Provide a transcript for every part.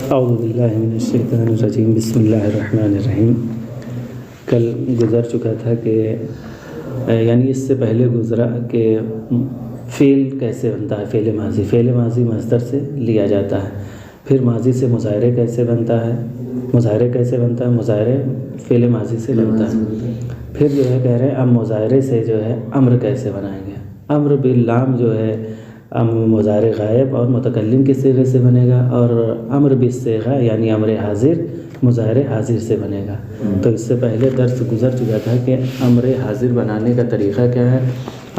اعوذ باللہ من الشیطان الرجیم، بسم اللہ الرحمن الرحیم۔ کل گزر چکا تھا کہ یعنی اس سے پہلے گزرا کہ فعل کیسے بنتا ہے، فعل ماضی مصدر سے لیا جاتا ہے، پھر ماضی سے مضارع کیسے بنتا ہے، مضارع فعل ماضی سے بنتا ہے، پھر جو ہے کہہ رہے ہیں اب مضارع سے جو ہے امر کیسے بنائیں گے۔ امر باللام جو ہے مضارع غائب اور متکلم کے صیغے سے بنے گا، اور امر بالصیغہ یعنی امر حاضر مضارع حاضر سے بنے گا۔ تو اس سے پہلے درس گزر چکا تھا کہ امر حاضر بنانے کا طریقہ کیا ہے۔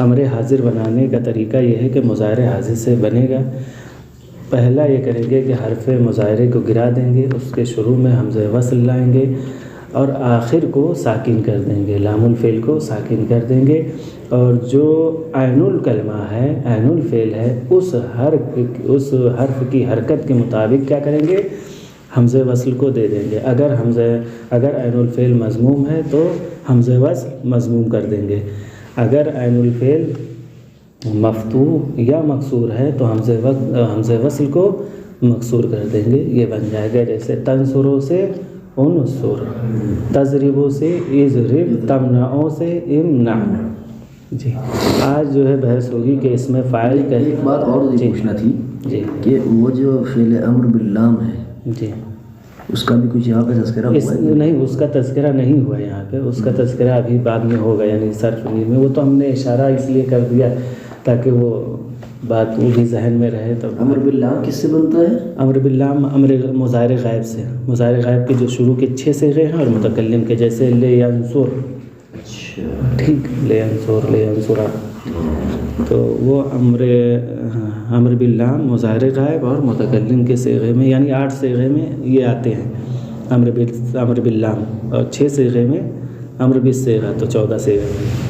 امر حاضر بنانے کا طریقہ یہ ہے کہ مضارع حاضر سے بنے گا۔ پہلا یہ کریں گے کہ حرف مضارع کو گرا دیں گے، اس کے شروع میں حمزہ وصل لائیں گے اور آخر کو ساکن کر دیں گے، لام الفعل کو ساکن کر دیں گے، اور جو عین الکلمہ ہے، عین الفعل ہے، اس حرف کی حرکت کے مطابق کیا کریں گے، حمزہ وصل کو دے دیں گے۔ اگر عین الفعل مضموم ہے تو حمزہ وصل مضموم کر دیں گے، اگر عین الفعل مفتوح یا مکسور ہے تو حمزہ وصل کو مکسور کر دیں گے۔ یہ بن جائے گا جیسے تنصروں سے انصر، تضربوں سے اضرب، تمنعوں سے امنع۔ جی آج جو ہے بحث ہوگی کہ اس میں فاعل کا ایک بات اور پوچھنا تھی جی کہ وہ جو فعل امر باللام ہے جی اس کا بھی کچھ یہاں پہ تذکرہ ہوا ہے؟ نہیں، اس کا تذکرہ نہیں ہوا یہاں پہ، اس کا تذکرہ ابھی بعد میں ہوگا، یعنی صرف میں وہ تو ہم نے اشارہ اس لیے کر دیا تاکہ وہ بات وہ بھی ذہن میں رہے۔ تو امر باللام کس سے بنتا ہے؟ امر باللام امر مضارع غائب سے، مضارع غائب کے جو شروع کے 6 صیغے ہیں اور متکلم کے، جیسے لینصر، ٹھیک، لینصر، تو وہ امر باللام مضارع غائب اور متکلم کے صیغے میں، یعنی 8 صیغے میں یہ آتے ہیں امر باللام، اور 6 صیغے میں امر بالصیغہ، تو 14 صیغے میں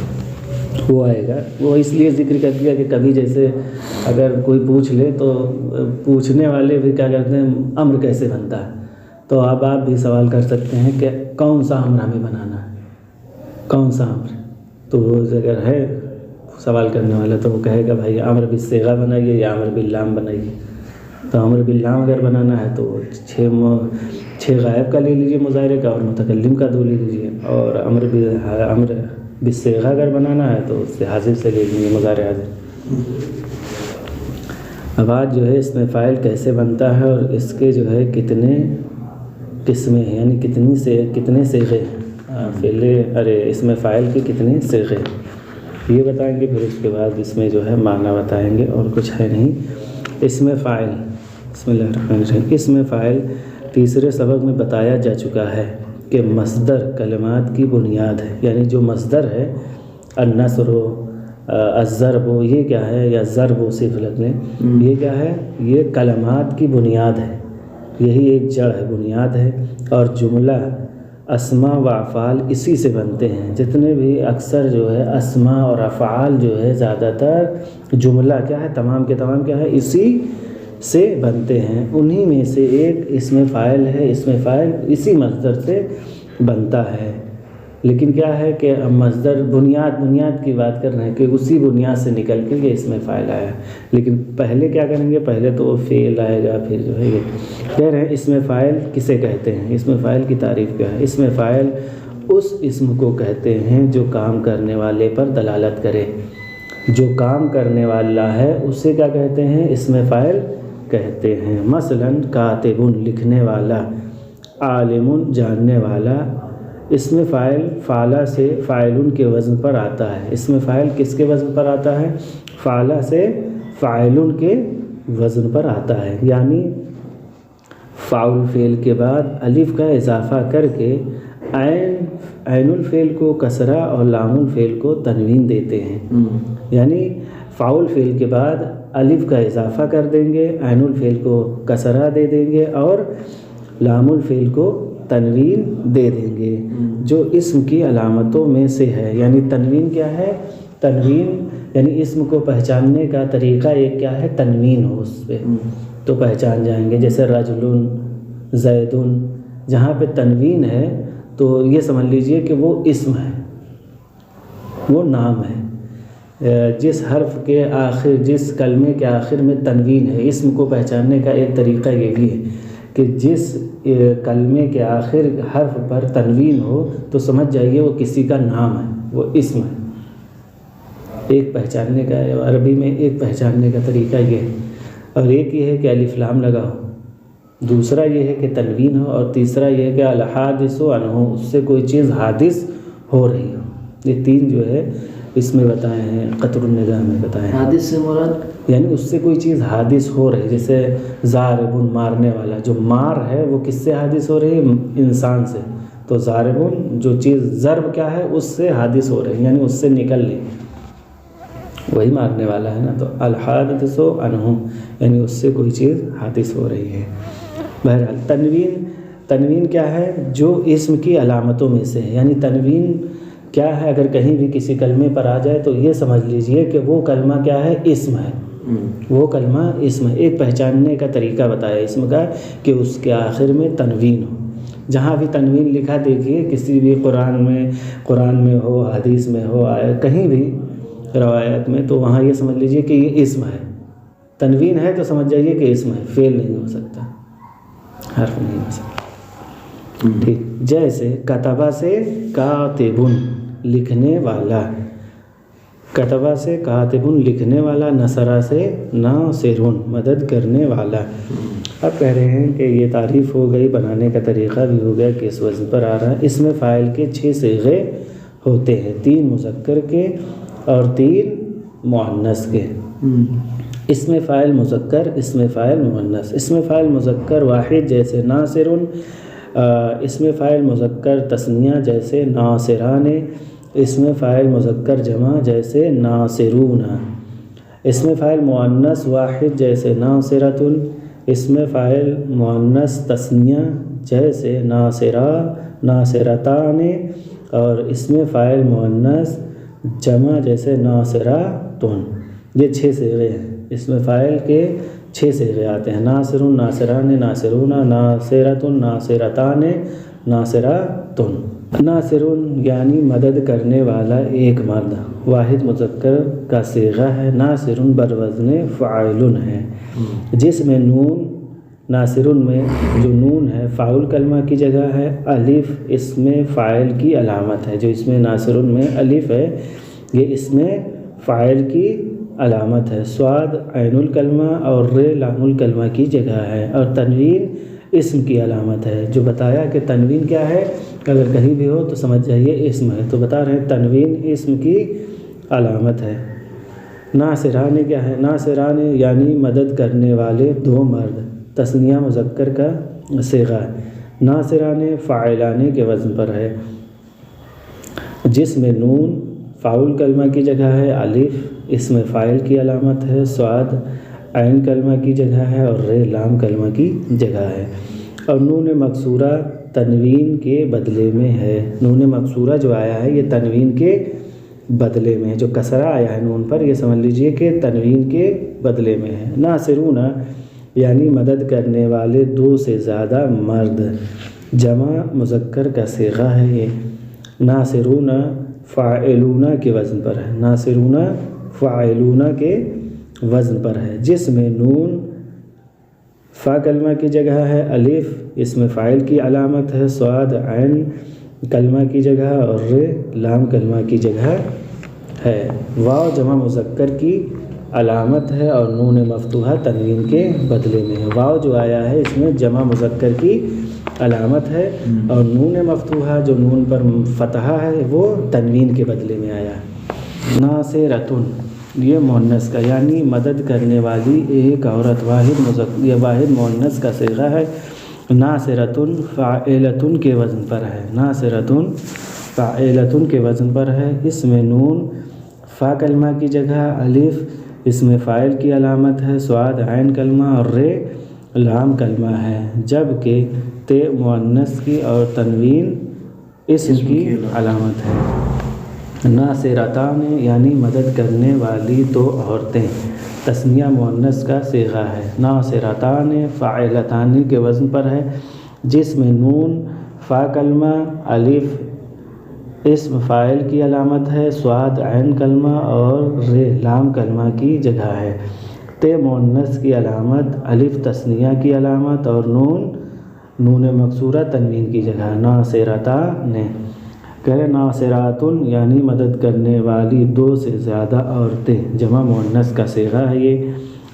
وہ آئے گا۔ وہ اس لیے ذکر کر دیا کہ کبھی جیسے اگر کوئی پوچھ لے تو پوچھنے والے بھی کیا کرتے ہیں امر کیسے بنتا ہے، تو اب آپ بھی سوال کر سکتے ہیں کہ کون سا امر ہمیں بنانا ہے، کون سا امر، تو وہ اگر ہے سوال کرنے والا تو وہ کہے گا بھائی امر بالصیغہ بنائیے یا امر باللام بنائیے۔ تو امر باللام اگر بنانا ہے تو 6 غائب کا لے لیجیے مضارع کا، اور متکلم کا 2 لے لیجیے، اور امر بالصیغہ اگر بنانا ہے تو اس سے حاضر سے لے لیجیے، مضارع حاضر۔ اب آج جو ہے اس میں فاعل کیسے بنتا ہے اور اس کے جو ہے کتنے قسمیں ہیں، یعنی کتنے صیغے ہیں، اس میں فاعل کے کتنے صیغے یہ بتائیں گے، پھر اس کے بعد اس میں جو ہے معنی بتائیں گے، اور کچھ ہے نہیں۔ اس میں فاعل، بسم اللہ الرحمن الرحیم، اس میں فاعل تیسرے سبق میں بتایا جا چکا ہے کہ مصدر کلمات کی بنیاد ہے، یعنی جو مصدر ہے النصر و الضرب، یہ کیا ہے، یا ضرب صرف لگ لیں، یہ کیا ہے، یہ کلمات کی بنیاد ہے، یہی ایک جڑ ہے، بنیاد ہے، اور جملہ اسماء و افعال اسی سے بنتے ہیں۔ جتنے بھی اکثر جو ہے اسماء اور افعال جو ہے زیادہ تر جملہ کیا ہے، تمام کے تمام کیا ہے، اسی سے بنتے ہیں۔ انہی میں سے ایک اسم فاعل ہے، اسم فاعل اسی مصدر سے بنتا ہے، لیکن کیا ہے کہ مصدر بنیاد کی بات کر رہے ہیں کہ اسی بنیاد سے نکل کے یہ اسم فاعل آیا، لیکن پہلے کیا کریں گے، پہلے تو فعل آئے گا، پھر جو ہے یہ کہہ رہے ہیں اسم فاعل کسے کہتے ہیں۔ اسم فاعل کی تعریف کیا ہے، اسم فاعل اس اسم کو کہتے ہیں جو کام کرنے والے پر دلالت کرے، جو کام کرنے والا ہے اسے کیا کہتے ہیں، اسم فاعل کہتے ہیں۔ مثلا کاتب لکھنے والا، عالم جاننے والا۔ اسم فاعل فعلہ سے فاعلن کے وزن پر آتا ہے، اسم فاعل کس کے وزن پر آتا ہے، فعلہ سے فاعلن کے وزن پر آتا ہے، یعنی فاعل فعل کے بعد الف کا اضافہ کر کے عین الفعل کو کسرہ اور لام الفعل کو تنوین دیتے ہیں، یعنی فاعل فعل کے بعد الف کا اضافہ کر دیں گے، عین الفعل کو کسرہ دے دیں گے اور لام الفعل کو تنوین دے دیں گے، جو اسم کی علامتوں میں سے ہے۔ یعنی تنوین کیا ہے، تنوین یعنی اسم کو پہچاننے کا طریقہ ایک کیا ہے، تنوین ہو اس پہ تو پہچان جائیں گے۔ جیسے رجل، زید، جہاں پہ تنوین ہے تو یہ سمجھ لیجئے کہ وہ اسم ہے، وہ نام ہے۔ جس حرف کے آخر، جس کلمے کے آخر میں تنوین ہے، اسم کو پہچاننے کا ایک طریقہ یہ بھی ہے کہ جس کلمے کے آخر حرف پر تنوین ہو تو سمجھ جائیے وہ کسی کا نام ہے، وہ اسم ہے۔ ایک پہچاننے کا ہے، عربی میں ایک پہچاننے کا طریقہ یہ ہے، اور ایک یہ ہے کہ الف لام لگا ہو، دوسرا یہ ہے کہ تنوین ہو، اور تیسرا یہ ہے کہ الحادث عنہ، اس سے کوئی چیز حادث ہو رہی ہو۔ یہ تین جو ہے اس میں بتائے ہیں، قطر النگاہ میں بتائے ہیں۔ حادث سے مراد یعنی اس سے کوئی چیز حادث ہو رہی، جیسے ضاربن مارنے والا، جو مار ہے وہ کس سے حادث ہو رہی ہے؟ انسان سے۔ تو ضاربن جو چیز ضرب کیا ہے اس سے حادث ہو رہی، یعنی اس سے نکل رہی، وہی مارنے والا ہے نا۔ تو الحادث عنہ یعنی اس سے کوئی چیز حادث ہو رہی ہے۔ بہرحال تنوین کیا ہے؟ جو اسم کی علامتوں میں سے ہے، یعنی تنوین کیا ہے؟ اگر کہیں بھی کسی کلمے پر آ جائے تو یہ سمجھ لیجئے کہ وہ کلمہ کیا ہے؟ اسم ہے، وہ کلمہ اسم ہے۔ ایک پہچاننے کا طریقہ بتایا اسم کا کہ اس کے آخر میں تنوین ہو۔ جہاں بھی تنوین لکھا دیکھیے، کسی بھی قرآن میں ہو، حدیث میں ہو، کہیں بھی روایت میں، تو وہاں یہ سمجھ لیجئے کہ یہ اسم ہے۔ تنوین ہے تو سمجھ جائیے کہ اسم ہے، فعل نہیں ہو سکتا، حرف نہیں ہو سکتا۔ ٹھیک، جیسے کتبہ سے کاتبن لکھنے والا، کتبہ سے کاتبن لکھنے والا، نصرہ سے ناصرن مدد کرنے والا۔ اب کہہ رہے ہیں کہ یہ تعریف ہو گئی، بنانے کا طریقہ بھی ہو گیا کہ اس وزن پر آ رہا ہے۔ اس میں فاعل کے 6 صیغے ہوتے ہیں، 3 مذکر کے اور 3 مؤنث کے۔ اس میں فاعل مذکر، اس میں فاعل مؤنث۔ اس میں فاعل مذکر واحد جیسے ناصرن، اس میں فاعل مذکر تثنیہ جیسے ناصران، اس میں فاعل مذکر جمع جیسے ناصرون، اس میں فاعل مؤنث واحد جیسے ناصرۃ، اس میں فاعل مؤنث تثنیہ جیسے ناصرا ناصرتان، اور اس میں فاعل مؤنث جمع جیسے ناصراتن۔ یہ 6 صیغے ہیں، اس میں فاعل کے 6 صیغے آتے ہیں، ناصر، ناصران، ناصرون، ناصرۃ، ناصرتان، ناصراتن۔ ناصرن یعنی مدد کرنے والا ایک مرد، واحد مذکر کا صیغہ ہے۔ ناصرن بروزن فاعل ہے، جس میں نون، ناصرن میں جو نون ہے فاعل کلمہ کی جگہ ہے، الف اس میں فاعل کی علامت ہے۔ جو اس میں ناصرن میں الف ہے یہ اس میں فاعل کی علامت ہے، صاد عین الکلمہ اور ر لام الکلمہ کی جگہ ہے، اور تنوین اسم کی علامت ہے۔ جو بتایا کہ تنوین کیا ہے، اگر کہیں بھی ہو تو سمجھ جائیے اسم ہے، تو بتا رہے ہیں تنوین اسم کی علامت ہے۔ ناصران کیا ہے؟ ناصران یعنی مدد کرنے والے 2 مرد، تثنیہ مذکر کا صیغہ ہے۔ ناصران فاعلان کے وزن پر ہے، جس میں نون فاعل کلمہ کی جگہ ہے، الف اس میں فاعل کی علامت ہے، صاد عین کلمہ کی جگہ ہے، اور ر لام کلمہ کی جگہ ہے، اور نون مکسورہ تنوین کے بدلے میں ہے۔ نون مکسورہ جو آیا ہے یہ تنوین کے بدلے میں ہے، جو کسرہ آیا ہے نون پر یہ سمجھ لیجئے کہ تنوین کے بدلے میں ہے۔ ناصرون یعنی مدد کرنے والے 2 سے زیادہ مرد، جمع مذکر کا صیغہ ہے یہ۔ ناصرون فاعلون کے وزن پر ہے، ناصرون فاعلون کے وزن پر ہے، جس میں نون فا کلمہ کی جگہ ہے، الف اس میں فاعل کی علامت ہے، صاد عین کلمہ کی جگہ اور ر لام کلمہ کی جگہ ہے، واو جمع مذکر کی علامت ہے، اور نون مفتوحہ تنوین کے بدلے میں ہے۔ واو جو آیا ہے اس میں جمع مذکر کی علامت ہے، اور نون مفتوحہ جو نون پر فتحہ ہے وہ تنوین کے بدلے میں آیا ہے۔ ناصرتن یہ مؤنث کا یعنی مدد کرنے والی ایک عورت، واحد مذکر یہ واحد مؤنث کا صیغہ ہے۔ ناصرتن فاعلتن کے وزن پر ہے، ناصرتن فاعلتن کے وزن پر ہے، اس میں نون فا کلمہ کی جگہ، الف اس میں فاعل کی علامت ہے، صاد عین کلمہ اور ر لام کلمہ ہے، جبکہ ت مؤنث کی اور تنوین اسم کی علامت ہے۔ ناصرتان یعنی مدد کرنے والی 2 عورتیں، تثنیہ مؤنث کا صیغہ ہے۔ ناصرتان فاعلتان کے وزن پر ہے، جس میں نون فا کلمہ، الف اسم فاعل کی علامت ہے، صاد عین کلمہ اور ر لام کلمہ کی جگہ ہے۔ ت مؤنث کی علامت، الف تثنیہ کی علامت اور نون نون مکسورہ تنوین کی جگہ ناصرتان، کہہ رہے ناصراتن یعنی مدد کرنے والی 2 سے زیادہ عورتیں، جمع مؤنث کا صیغہ ہے یہ۔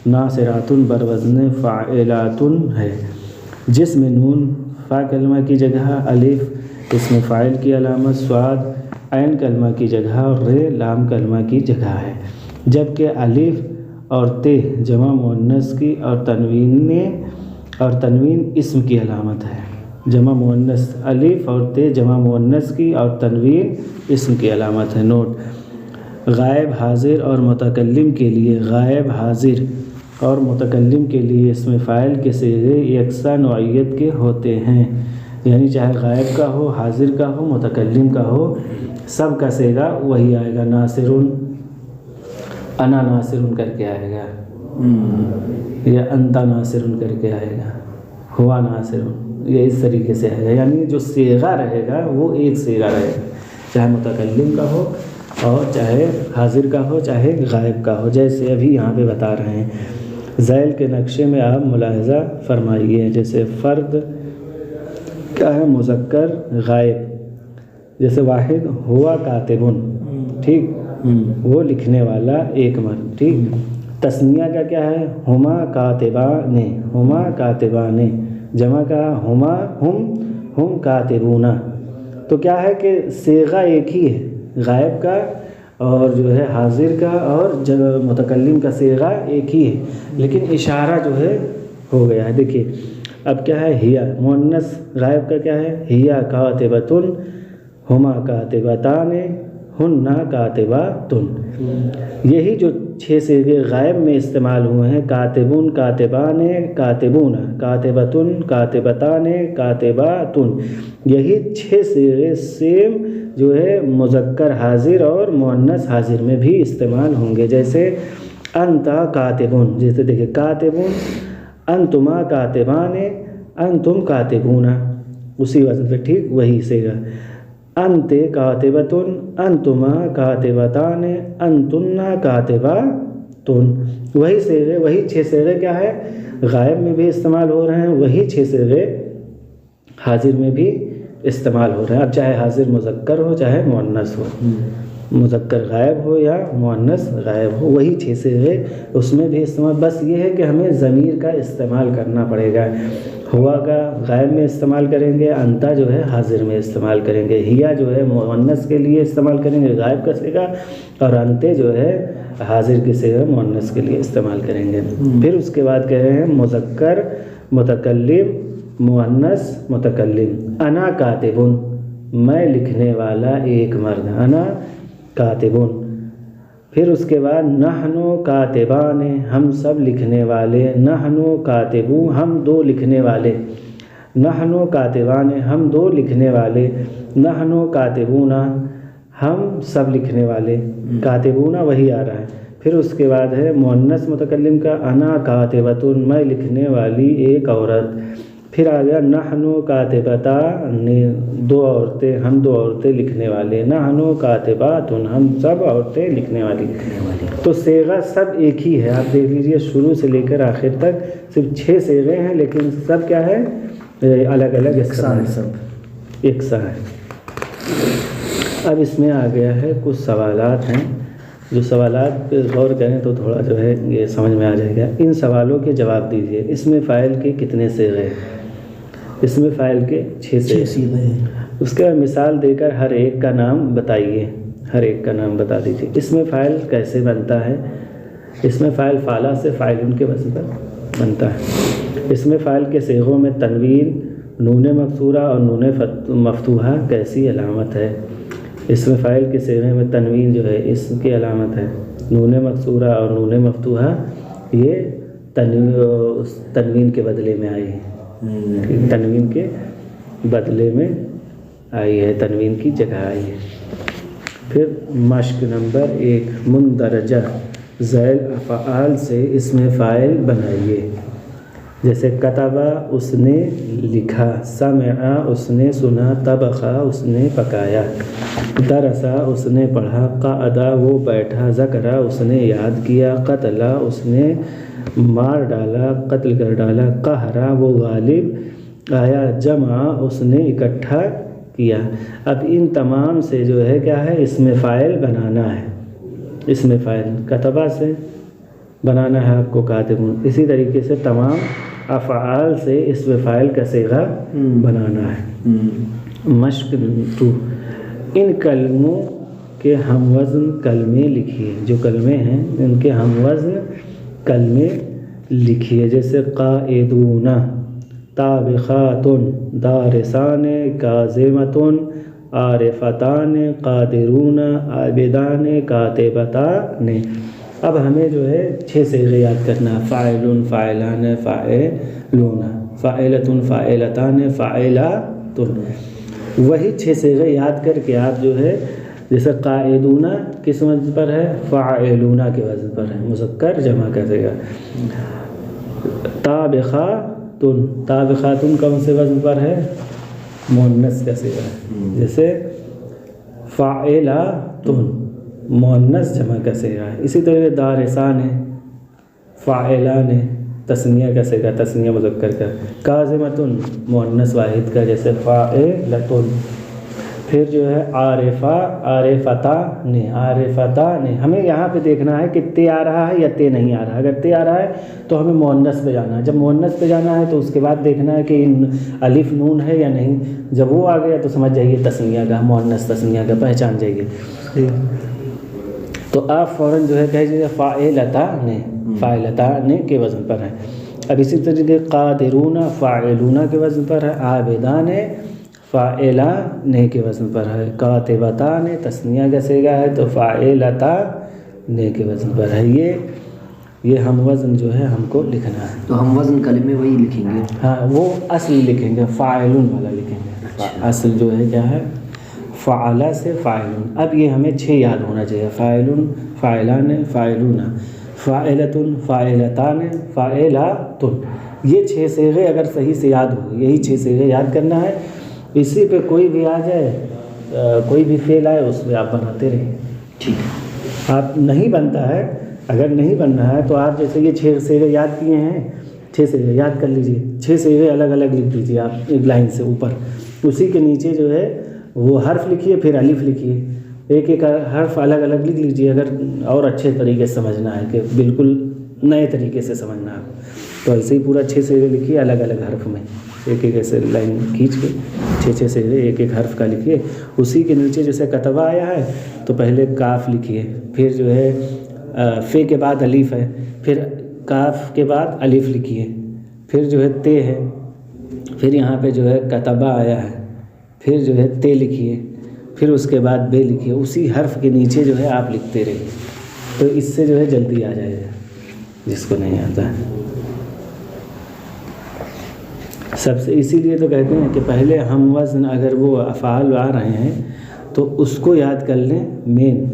ناصراتن بروزن فاعلاتن ہے، جس میں نون فا کلمہ کی جگہ، الف اسم فاعل کی علامت، صاد عین کلمہ کی جگہ اور ر لام کلمہ کی جگہ ہے، جبکہ الف اور تے جمع مؤنث کی اور تنوین اسم کی علامت ہے۔ جمع مؤنث الف اور تے جمع مؤنث کی اور تنوین اسم کی علامت ہے۔ نوٹ: غائب حاضر اور متکلم کے لیے غائب حاضر اور متکلم کے لیے اسم فاعل کے صیغے یکساں نوعیت کے ہوتے ہیں، یعنی چاہے غائب کا ہو، حاضر کا ہو، متکلم کا ہو، سب کا صیغہ وہی آئے گا۔ ناصرن، انا ناصرن کر کے آئے گا، یا انت ناصرن کر کے آئے گا، ہوا ناصرن، یہ اس طریقے سے آئے گا، یعنی جو صیغہ رہے گا وہ ایک صیغہ رہے گا، چاہے متکلم کا ہو اور چاہے حاضر کا ہو، چاہے غائب کا ہو، جیسے ابھی یہاں پہ بتا رہے ہیں۔ ذیل کے نقشے میں آپ ملاحظہ فرمائیے، جیسے فرد کیا ہے؟ مذکر غائب، جیسے واحد ہوا کاتبن، ٹھیک، وہ لکھنے والا ایک مرد، ٹھیک۔ تثنیہ کا کیا ہے؟ ہما کاتبان، ہما کاتبان، جمع کا ہما ہم کاتبون، تو کیا ہے کہ صیغہ ایک ہی ہے، غائب کا اور جو ہے حاضر کا اور متکلم کا صیغہ ایک ہی ہے، لیکن اشارہ جو ہے ہو گیا ہے۔ دیکھیے اب کیا ہے؟ ہیا مؤنث غائب کا کیا ہے؟ ہیا کاتبۃن، ہما کاتبتان، ہن کاتباتن۔ یہی جو 6 صیغے غائب میں استعمال ہوئے ہیں، کاتبون، کاتبان، کاتبون، کاتبتن، کاتبتان، کاتباتن، یہی 6 صیغے سیم جو ہے مذکر حاضر اور مؤنث حاضر میں بھی استعمال ہوں گے، جیسے انت کاتبون، جیسے دیکھیں کاتبون، انتما کاتبان، انتم کاتبون، اسی وزن پہ، ٹھیک، وہی صیغہ۔ انت کاتبتن، انتما کاتبتان، انتن کاتباتن، وہی صیغے، وہی 6 صیغے کیا ہے؟ غائب میں بھی استعمال ہو رہے ہیں، وہی 6 صیغے حاضر میں بھی استعمال ہو رہے ہیں۔ اب چاہے حاضر مذکر ہو چاہے مؤنث ہو، مذکر غائب ہو یا مؤنث غائب ہو، وہی 6 صیغے اس میں بھی استعمال، بس یہ ہے کہ ہمیں ضمیر کا استعمال کرنا پڑے گا۔ ہوا کا غائب میں استعمال کریں گے، انتا جو ہے حاضر میں استعمال کریں گے، ہیا جو ہے مؤنث کے لیے استعمال کریں گے غائب کا صیغہ، اور انتے جو ہے حاضر کے صیغہ مؤنث کے لیے استعمال کریں گے۔ پھر اس کے بعد کہہ رہے ہیں مذکر متکلم مؤنث متکلم۔ انا کاتبن، میں لکھنے والا ایک مرد، انا کاتبن۔ پھر اس کے بعد نحنو کاتبان، ہم سب لکھنے والے، نحنو کاتبو، ہم 2 لکھنے والے، نحنو کاتبان، ہم 2 لکھنے والے، نحنو کاتبون، ہم سب لکھنے والے، کاتبون وہی آ رہا ہے۔ پھر اس کے بعد ہے مؤنث متکلم کا انا کاتبتن، میں لکھنے والی ایک عورت۔ پھر آ گیا نحنو کاتبتان، 2 عورتیں، ہم 2 عورتیں لکھنے والے، نحنو کاتباتن، ہم سب عورتیں لکھنے والی۔ تو صیغہ سب ایک ہی ہے، آپ دیکھ لیجئے شروع سے لے کر آخر تک صرف 6 صیغے ہیں، لیکن سب کیا ہے؟ الگ الگ یکساں ہے، سب یکساں ہے۔ اب اس میں آ گیا ہے کچھ سوالات ہیں، جو سوالات پہ غور کریں تو تھوڑا جو ہے یہ سمجھ میں آ جائے گا۔ ان سوالوں کے جواب دیجیے۔ اس میں فاعل کے کتنے صیغے ہیں؟ اس میں فاعل کے 6 صیغے ہیں۔ اس کے بعد مثال دے کر ہر ایک کا نام بتائیے، ہر ایک کا نام بتا دیجیے۔ اس میں فاعل کیسے بنتا ہے؟ اس میں فاعل فعلا سے فاعلن کے وزن پر بنتا ہے۔ اس میں فاعل کے صیغوں میں تنوین، نون مکسورہ اور نون مفتوحہ کیسی علامت ہے؟ اس میں فاعل کے صیغے میں تنوین جو ہے اسم کی علامت ہے، نون مکسورہ اور نون مفتوحہ یہ تنوین کے بدلے میں آئی ہے، تنوین کے بدلے میں آئی ہے، تنوین کی جگہ آئی ہے۔ پھر مشق نمبر 1، مندرجہ ذیل افعال سے اسم فاعل بنائیے۔ جیسے کتبہ اس نے لکھا، سمعا اس نے سنا، طبخا اس نے پکایا، درسا اس نے پڑھا، قعدا وہ بیٹھا، ذکرا اس نے یاد کیا، قتلا اس نے مار ڈالا، قتل کر ڈالا، قہرا وہ غالب آیا جمع اس نے اکٹھا کیا۔ اب ان تمام سے جو ہے کیا ہے اسم فاعل بنانا ہے، اسم فاعل کتبہ سے بنانا ہے آپ کو کاتبون، اسی طریقے سے تمام افعال سے اسم فاعل کا صیغہ بنانا ہے۔ مشق 2، ان کلموں کے ہم وزن کلمے لکھیے، جو کلمے ہیں ان کے ہم وزن کلمے لکھیے، جیسے قائدون، طابخات، دارسان، کاظمۃ، عارفتان، قادرون، عابدان، کاتبتان۔ اب ہمیں جو ہے 6 صیغے یاد کرنا ہے، فاعل، فاعلان، فاعلون، فاعلۃ، فاعلتان، فاعلات۔ وہی 6 صیغے یاد کر کے آپ جو ہے جیسے قائدون کس وزن پر ہے، فاعلون کے وزن پر ہے، مذکر جمع کرے گا۔ طابخاتن، طابخاتن کون سے وزن پر ہے، مؤنث کا صیغہ ہے، جیسے فاعلاتن مؤنث جمع کا صیغہ ہے۔ اسی طرح دارسان ہے، فاعلان ہے، تثنیہ کا صیغہ، تثنیہ مذکر کا۔ کاظمۃن مؤنث واحد کا، جیسے فاعلۃن۔ پھر جو ہے عارفہ، عارفتان، عارفتان۔ ہمیں یہاں پہ دیکھنا ہے کہ تے آ رہا ہے یا تے نہیں آ رہا ہے۔ اگر تے آ رہا ہے تو ہمیں مؤنث پہ جانا ہے، جب مؤنث پہ جانا ہے تو اس کے بعد دیکھنا ہے کہ الف نون ہے یا نہیں، جب وہ آ گیا تو سمجھ جائیے تثنیہ کا، مؤنث تثنیہ کا پہچان جائیے۔ تو آپ فوراً جو ہے کہہ دیجیے فاعلتان، فاعلتان کے وزن پر ہے۔ اب اسی طریقے قادرون فاعلون کے وزن پر ہے، عابدان فاعلان کے وزن پر ہے، کاتبتان تثنیہ کا صیغہ ہے تو فاعلتان کے وزن پر ہے۔ یہ ہم وزن جو ہے ہم کو لکھنا ہے۔ تو ہم وزن کلمے وہی لکھیں گے؟ ہاں، وہ اصل لکھیں گے، فاعلون والا لکھیں گے۔ اصل جو ہے کیا ہے، فعلا سے فاعلون۔ اب یہ ہمیں 6 یاد ہونا چاہیے، فاعلون، فاعلان، فاعلون، فاعلۃ، فاعلتان، فاعلات۔ یہ 6 صیغے اگر صحیح سے یاد ہو، یہی 6 صیغے یاد کرنا ہے۔ اسی پہ کوئی بھی آ جائے، کوئی بھی فعل آئے اس پہ آپ بناتے رہیں۔ ٹھیک ہے، آپ نہیں بنتا ہے، اگر نہیں بننا ہے تو آپ جیسے یہ 6 صیغے یاد کیے ہیں، 6 صیغے یاد کر لیجئے، 6 صیغے الگ الگ لکھ دیجئے آپ ایک لائن سے اوپر، اسی کے نیچے جو ہے وہ حرف لکھیے، پھر الف لکھیے، ایک ایک حرف الگ الگ لکھ لیجئے اگر اور اچھے طریقے سے سمجھنا ہے، کہ بالکل نئے طریقے سے سمجھنا ہے تو ایسے ہی پورا 6 صیغے لکھیے الگ الگ حرف میں، ایک ایک ایسے لائن کھینچ کے 6 صیغے ایک ایک حرف کا لکھیے۔ اسی کے نیچے جیسے کتبہ آیا ہے تو پہلے کاف لکھیے، پھر جو ہے فے کے بعد الف ہے، پھر کاف کے بعد الف لکھیے، پھر جو ہے تے ہے، پھر یہاں پہ جو ہے کتبہ آیا ہے، پھر جو ہے تے لکھیے، پھر اس کے بعد بے لکھیے، اسی حرف کے نیچے جو ہے آپ لکھتے رہیے، تو اس سے جو ہے جلدی آ جائے گا جس کو نہیں آتا ہے۔ سب سے اسی لیے تو کہتے ہیں کہ پہلے ہم وزن اگر وہ افعال آ رہے ہیں تو اس کو یاد کر لیں مین،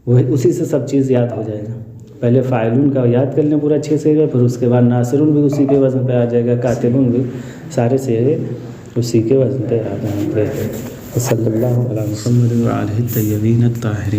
وہی اسی سے سب چیز یاد ہو جائے گا۔ پہلے فاعلون کا یاد کر لیں پورا 6 صیغے، پھر اس کے بعد ناصرون بھی اسی کے وزن پہ آ جائے گا، کاتبون بھی، سارے صیغے اسی کے وزن پہ آ جائیں گے۔ صلی اللہ علیہ محمد وآلہ الطیبین الطاہرین۔